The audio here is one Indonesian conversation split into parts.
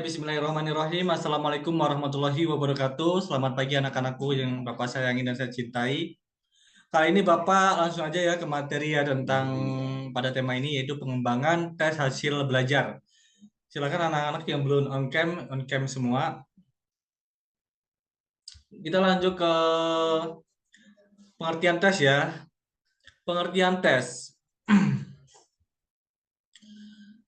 Bismillahirrahmanirrahim. Assalamualaikum warahmatullahi wabarakatuh. Selamat pagi anak-anakku yang Bapak sayangi dan saya cintai. Kali ini Bapak langsung aja ya ke materi ya tentang pada tema ini yaitu pengembangan tes hasil belajar. Silakan anak-anak yang belum on cam semua. Kita lanjut ke pengertian tes ya. Pengertian tes.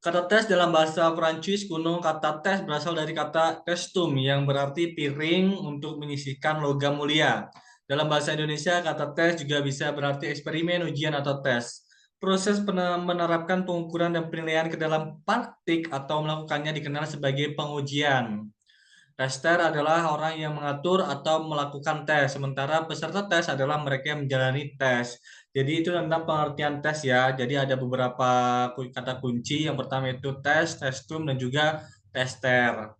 Kata tes dalam bahasa Prancis kuno, kata tes berasal dari kata testum yang berarti piring untuk menyisihkan logam mulia. Dalam bahasa Indonesia, kata tes juga bisa berarti eksperimen, ujian, atau tes. Proses menerapkan pengukuran dan penilaian ke dalam praktik atau melakukannya dikenal sebagai pengujian. Tester adalah orang yang mengatur atau melakukan tes, sementara peserta tes adalah mereka yang menjalani tes. Jadi itu tentang pengertian tes ya. Jadi ada beberapa kata kunci. Yang pertama itu tes, testum, dan juga tester.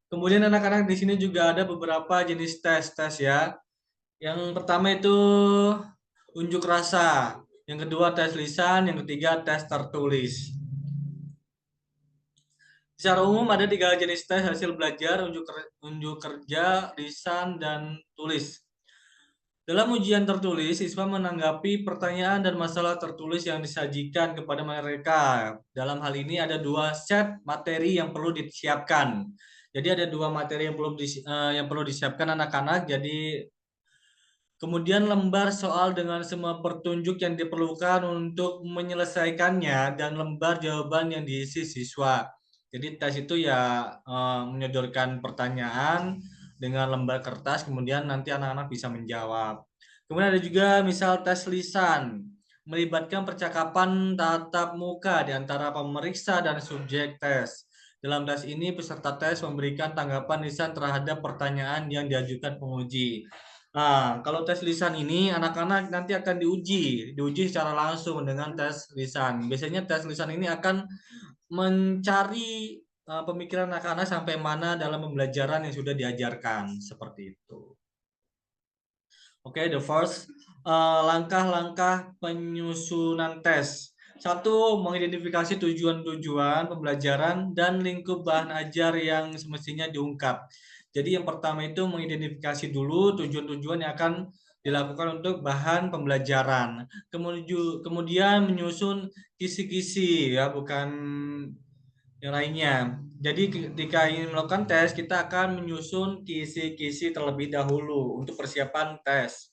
Kemudian anak-anak di sini juga ada beberapa jenis tes ya. Yang pertama itu unjuk rasa. Yang kedua tes lisan, yang ketiga tes tertulis. Secara umum ada 3 jenis tes hasil belajar, unjuk kerja, lisan, dan tulis. Dalam ujian tertulis, siswa menanggapi pertanyaan dan masalah tertulis yang disajikan kepada mereka. Dalam hal ini ada 2 set materi yang perlu disiapkan. Jadi ada 2 materi yang perlu disiapkan anak-anak. Jadi kemudian lembar soal dengan semua petunjuk yang diperlukan untuk menyelesaikannya dan lembar jawaban yang diisi siswa. Jadi tes itu ya menyodorkan pertanyaan dengan lembar kertas, kemudian nanti anak-anak bisa menjawab. Kemudian ada juga misal tes lisan, melibatkan percakapan tatap muka di antara pemeriksa dan subjek tes. Dalam tes ini peserta tes memberikan tanggapan lisan terhadap pertanyaan yang diajukan penguji. Nah, kalau tes lisan ini anak-anak nanti akan diuji secara langsung dengan tes lisan. Biasanya tes lisan ini akan mencari pemikiran anak-anak sampai mana dalam pembelajaran yang sudah diajarkan, seperti itu. Oke, the first langkah-langkah penyusunan tes. 1. Mengidentifikasi tujuan-tujuan pembelajaran dan lingkup bahan ajar yang semestinya diungkap. Jadi yang pertama itu mengidentifikasi dulu tujuan-tujuan yang akan dilakukan untuk bahan pembelajaran. Kemudian menyusun kisi-kisi ya, bukan yang lainnya. Jadi ketika ingin melakukan tes, kita akan menyusun kisi-kisi terlebih dahulu untuk persiapan tes.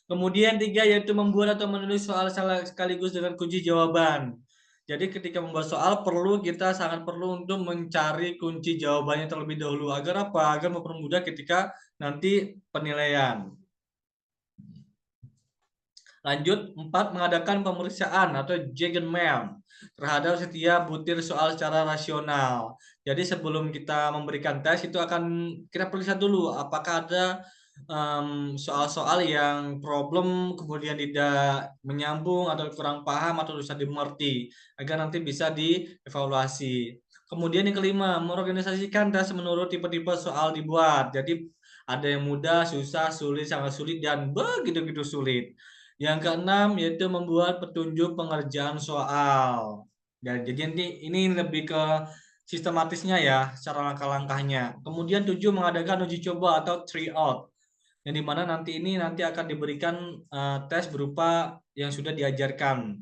Kemudian 3 yaitu membuat atau menulis soal sekaligus dengan kunci jawaban. Jadi ketika membuat soal kita sangat perlu untuk mencari kunci jawabannya terlebih dahulu. Agar apa? Agar mempermudah ketika nanti penilaian. Lanjut, 4. Mengadakan pemeriksaan atau Gegenmail terhadap setiap butir soal secara rasional. Jadi sebelum kita memberikan tes itu akan kita periksa dulu apakah ada soal-soal yang problem kemudian tidak menyambung atau kurang paham atau bisa dimengerti agar nanti bisa dievaluasi. Kemudian yang kelima, mengorganisasikan tes menurut tipe-tipe soal dibuat. Jadi ada yang mudah, susah, sulit, sangat sulit, dan begitu-begitu sulit. Yang keenam yaitu membuat petunjuk pengerjaan soal. Dan jadi ini lebih ke sistematisnya ya, secara langkah-langkahnya. Kemudian 7. Mengadakan uji coba atau tryout. Yang dimana nanti akan diberikan tes berupa yang sudah diajarkan.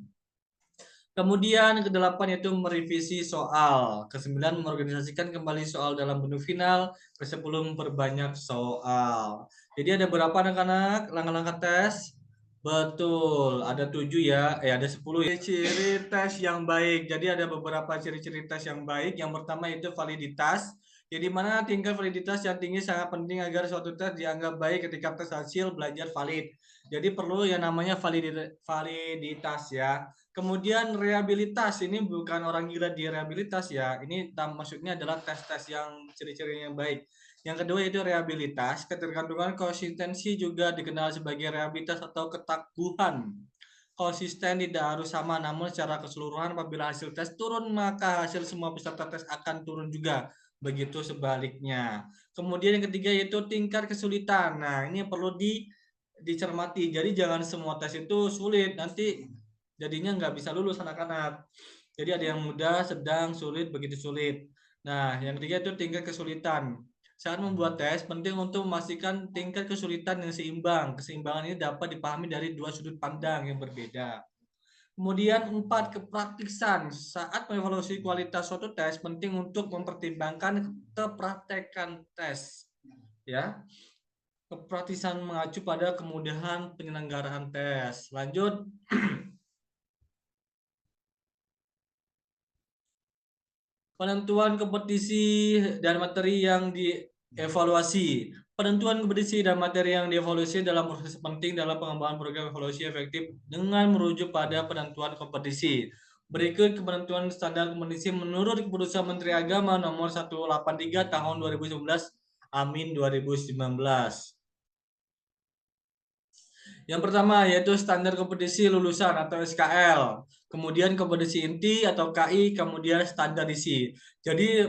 Kemudian ke-8 yaitu merevisi soal. Ke-9 mengorganisasikan kembali soal dalam bentuk final. Ke-10 memperbanyak soal. Jadi ada berapa anak-anak langkah-langkah tes? Betul, ada 7 ya. Ada 10 ya. Ciri tes yang baik. Jadi ada beberapa ciri-ciri tes yang baik. Yang pertama itu validitas. Jadi mana tingkat validitas yang tinggi sangat penting agar suatu tes dianggap baik ketika tes hasil belajar valid. Jadi perlu yang namanya validitas ya. Kemudian rehabilitas, ini bukan orang gila di rehabilitas ya. Ini maksudnya adalah tes-tes yang ciri-cirinya baik. Yang kedua yaitu rehabilitas, ketergantungan konsistensi juga dikenal sebagai rehabilitas atau ketangguhan. Konsisten tidak harus sama, namun secara keseluruhan apabila hasil tes turun maka hasil semua peserta tes akan turun juga. Begitu sebaliknya. Kemudian yang ketiga yaitu tingkat kesulitan. Nah ini perlu dicermati. Jadi jangan semua tes itu sulit, nanti jadinya nggak bisa lulus anak-anak. Jadi ada yang mudah, sedang, sulit, begitu sulit. Nah, yang ketiga itu tingkat kesulitan. Saat membuat tes, penting untuk memastikan tingkat kesulitan yang seimbang. Keseimbangan ini dapat dipahami dari dua sudut pandang yang berbeda. Kemudian 4, kepraktisan. Saat mengevaluasi kualitas suatu tes, penting untuk mempertimbangkan kepraktekan tes. Ya, kepraktisan mengacu pada kemudahan penyelenggaraan tes. Lanjut. Penentuan kompetisi dan materi yang dievaluasi. Penentuan kompetisi dan materi yang dievaluasi dalam proses penting dalam pengembangan program evaluasi efektif dengan merujuk pada penentuan kompetisi. Berikut penentuan standar kompetisi menurut Keputusan Menteri Agama Nomor 183 Tahun 2019 Amin 2019. Yang pertama yaitu standar kompetisi lulusan atau SKL, kemudian kompetisi inti atau KI, kemudian standar isi. Jadi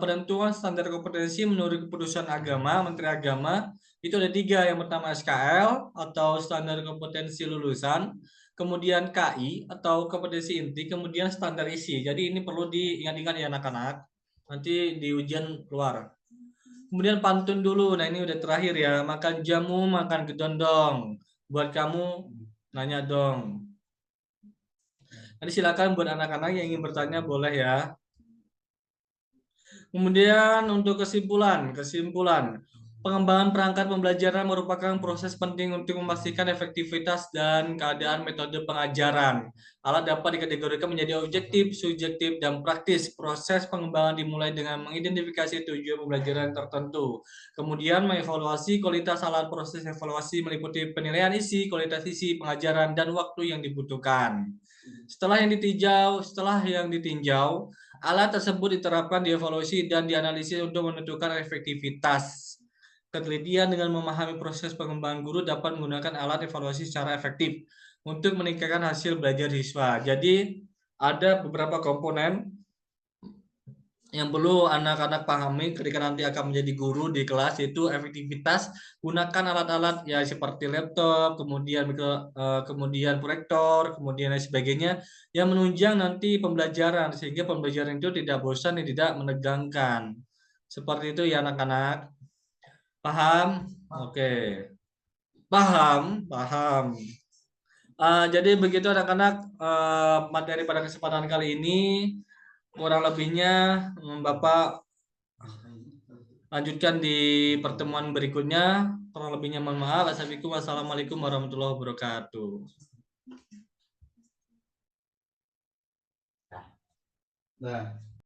penentuan standar kompetensi menurut Keputusan Agama, Menteri Agama itu ada 3. Yang pertama SKL atau standar kompetensi lulusan, kemudian KI atau kompetensi inti, kemudian standar isi. Jadi ini perlu diingat-ingat ya anak-anak. Nanti di ujian keluar. Kemudian pantun dulu. Nah, ini udah terakhir ya. Makan jamu, makan gedondong. Buat kamu nanya dong. Nanti silakan buat anak-anak yang ingin bertanya boleh ya. Kemudian untuk kesimpulan, pengembangan perangkat pembelajaran merupakan proses penting untuk memastikan efektivitas dan keadaan metode pengajaran. Alat dapat dikategorikan menjadi objektif, subjektif, dan praktis. Proses pengembangan dimulai dengan mengidentifikasi tujuan pembelajaran tertentu. Kemudian mengevaluasi kualitas alat. Proses evaluasi meliputi penilaian isi, kualitas isi, pengajaran, dan waktu yang dibutuhkan. Setelah yang ditinjau, alat tersebut diterapkan, dievaluasi, dan dianalisis untuk menentukan efektivitas. Ketelitian dengan memahami proses pengembangan guru dapat menggunakan alat evaluasi secara efektif untuk meningkatkan hasil belajar siswa. Jadi ada beberapa komponen yang perlu anak-anak pahami ketika nanti akan menjadi guru di kelas, yaitu efektivitas. Gunakan alat-alat ya seperti laptop, kemudian proyektor, kemudian lain sebagainya yang menunjang nanti pembelajaran sehingga pembelajaran itu tidak bosan dan tidak menegangkan. Seperti itu ya anak-anak. Paham? Oke. Paham. Jadi begitu anak-anak, materi pada kesempatan kali ini. Kurang lebihnya Bapak lanjutkan di pertemuan berikutnya. Kurang lebihnya mohon maaf. Wassalamualaikum warahmatullahi wabarakatuh. Nah.